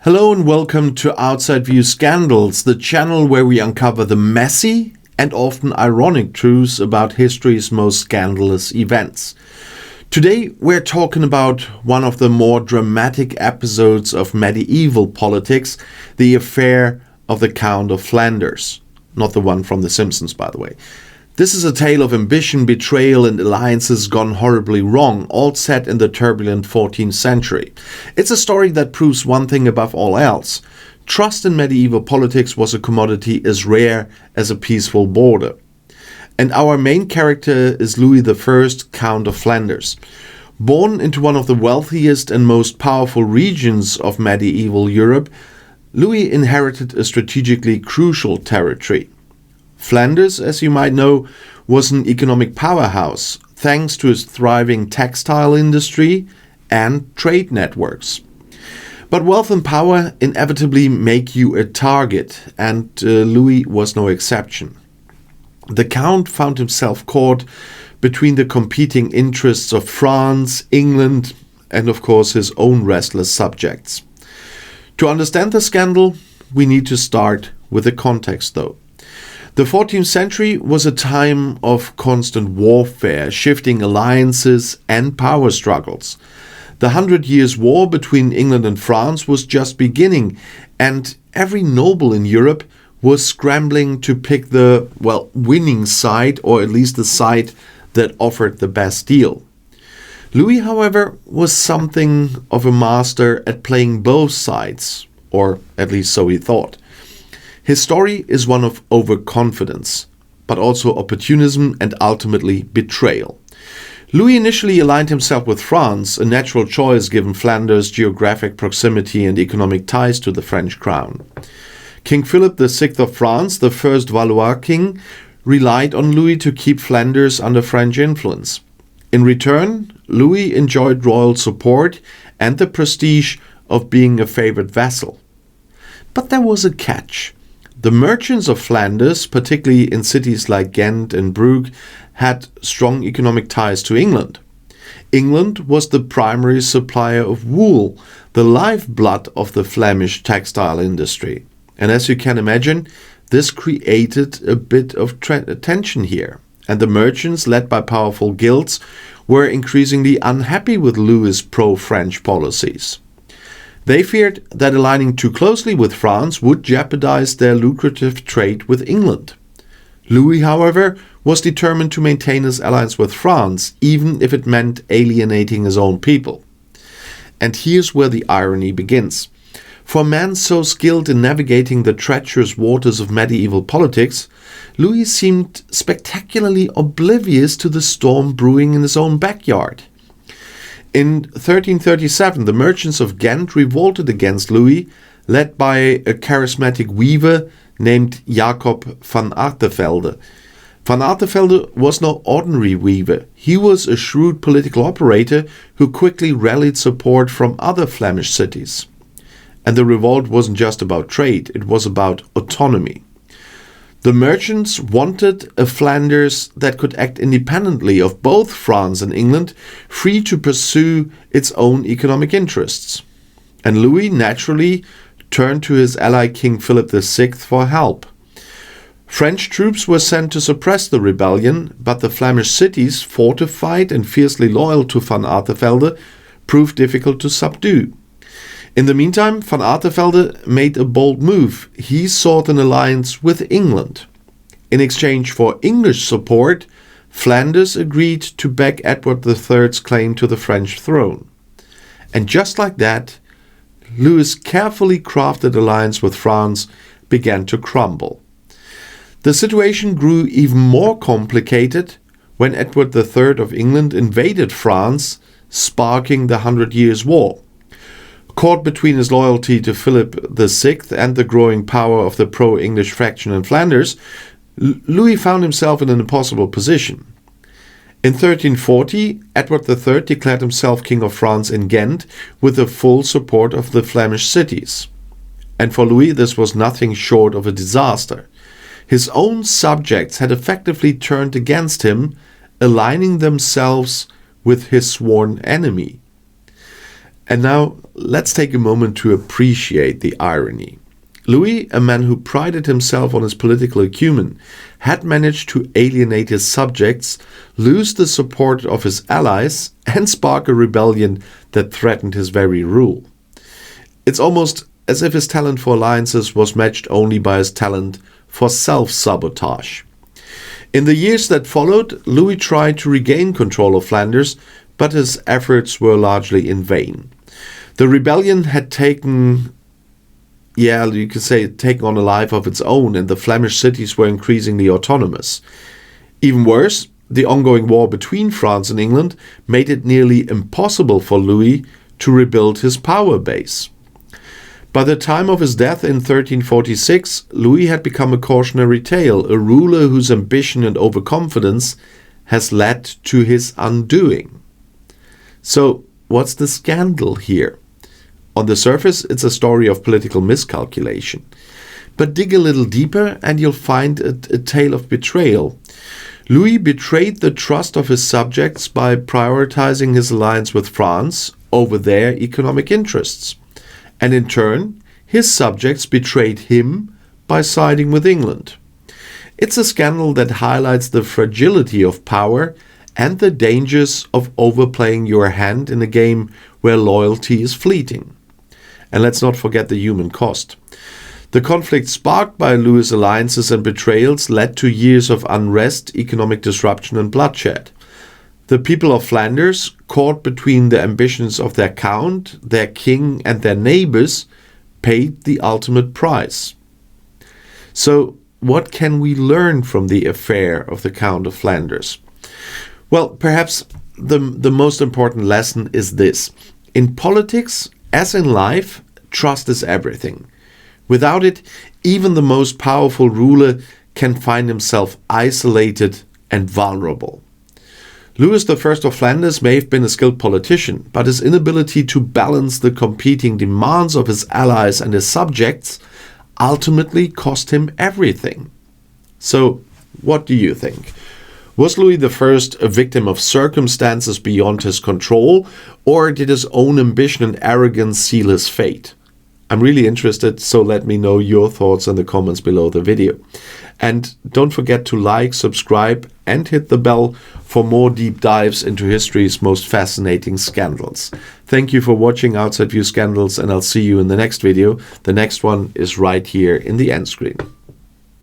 Hello and welcome to Outside View Scandals, the channel where we uncover the messy and often ironic truths about history's most scandalous events. Today we're talking about one of the more dramatic episodes of medieval politics, the affair of the Count of Flanders. Not the one from The Simpsons, by the way. This is a tale of ambition, betrayal, and alliances gone horribly wrong, all set in the turbulent 14th century. It's a story that proves one thing above all else. Trust in medieval politics was a commodity as rare as a peaceful border. And our main character is Louis I, Count of Flanders. Born into one of the wealthiest and most powerful regions of medieval Europe, Louis inherited a strategically crucial territory. Flanders, as you might know, was an economic powerhouse thanks to its thriving textile industry and trade networks. But wealth and power inevitably make you a target, and Louis was no exception. The Count found himself caught between the competing interests of France, England, and of course his own restless subjects. To understand the scandal, we need to start with the context though. The 14th century was a time of constant warfare, shifting alliances and power struggles. The 100 Years' War between England and France was just beginning, and every noble in Europe was scrambling to pick the, winning side, or at least the side that offered the best deal. Louis, however, was something of a master at playing both sides, or at least so he thought. His story is one of overconfidence, but also opportunism and ultimately betrayal. Louis initially aligned himself with France, a natural choice given Flanders' geographic proximity and economic ties to the French crown. King Philip VI of France, the first Valois king, relied on Louis to keep Flanders under French influence. In return, Louis enjoyed royal support and the prestige of being a favored vassal. But there was a catch. The merchants of Flanders, particularly in cities like Ghent and Brugge, had strong economic ties to England. England was the primary supplier of wool, the lifeblood of the Flemish textile industry. And as you can imagine, this created a bit of tension here. And the merchants, led by powerful guilds, were increasingly unhappy with Louis' pro-French policies. They feared that aligning too closely with France would jeopardize their lucrative trade with England. Louis, however, was determined to maintain his alliance with France, even if it meant alienating his own people. And here's where the irony begins. For a man so skilled in navigating the treacherous waters of medieval politics, Louis seemed spectacularly oblivious to the storm brewing in his own backyard. In 1337, the merchants of Ghent revolted against Louis, led by a charismatic weaver named Jacob van Artevelde. Van Artevelde was no ordinary weaver. He was a shrewd political operator who quickly rallied support from other Flemish cities. And the revolt wasn't just about trade, it was about autonomy. The merchants wanted a Flanders that could act independently of both France and England, free to pursue its own economic interests. And Louis naturally turned to his ally King Philip VI for help. French troops were sent to suppress the rebellion, but the Flemish cities, fortified and fiercely loyal to Van Artevelde, proved difficult to subdue. In the meantime, Van Artevelde made a bold move. He sought an alliance with England. In exchange for English support, Flanders agreed to back Edward III's claim to the French throne. And just like that, Louis' carefully crafted alliance with France began to crumble. The situation grew even more complicated when Edward III of England invaded France, sparking the 100 Years' War. Caught between his loyalty to Philip VI and the growing power of the pro-English faction in Flanders, Louis found himself in an impossible position. In 1340, Edward III declared himself King of France in Ghent with the full support of the Flemish cities. And for Louis, this was nothing short of a disaster. His own subjects had effectively turned against him, aligning themselves with his sworn enemy. And now let's take a moment to appreciate the irony. Louis, a man who prided himself on his political acumen, had managed to alienate his subjects, lose the support of his allies, and spark a rebellion that threatened his very rule. It's almost as if his talent for alliances was matched only by his talent for self-sabotage. In the years that followed, Louis tried to regain control of Flanders, but his efforts were largely in vain. The rebellion had taken on a life of its own, and the Flemish cities were increasingly autonomous. Even worse, the ongoing war between France and England made it nearly impossible for Louis to rebuild his power base. By the time of his death in 1346, Louis had become a cautionary tale, a ruler whose ambition and overconfidence has led to his undoing. So, what's the scandal here? On the surface, it's a story of political miscalculation. But dig a little deeper and you'll find a tale of betrayal. Louis betrayed the trust of his subjects by prioritizing his alliance with France over their economic interests. And in turn, his subjects betrayed him by siding with England. It's a scandal that highlights the fragility of power and the dangers of overplaying your hand in a game where loyalty is fleeting. And let's not forget the human cost. The conflict sparked by Louis' alliances and betrayals led to years of unrest, economic disruption, and bloodshed. The people of Flanders, caught between the ambitions of their count, their king, and their neighbors, paid the ultimate price. So, what can we learn from the affair of the Count of Flanders? Well, perhaps the most important lesson is this. In politics, as in life, trust is everything. Without it, even the most powerful ruler can find himself isolated and vulnerable. Louis I of Flanders may have been a skilled politician, but his inability to balance the competing demands of his allies and his subjects ultimately cost him everything. So, what do you think? Was Louis I a victim of circumstances beyond his control, or did his own ambition and arrogance seal his fate? I'm really interested, so let me know your thoughts in the comments below the video. And don't forget to like, subscribe, and hit the bell for more deep dives into history's most fascinating scandals. Thank you for watching Outside View Scandals, and I'll see you in the next video. The next one is right here in the end screen.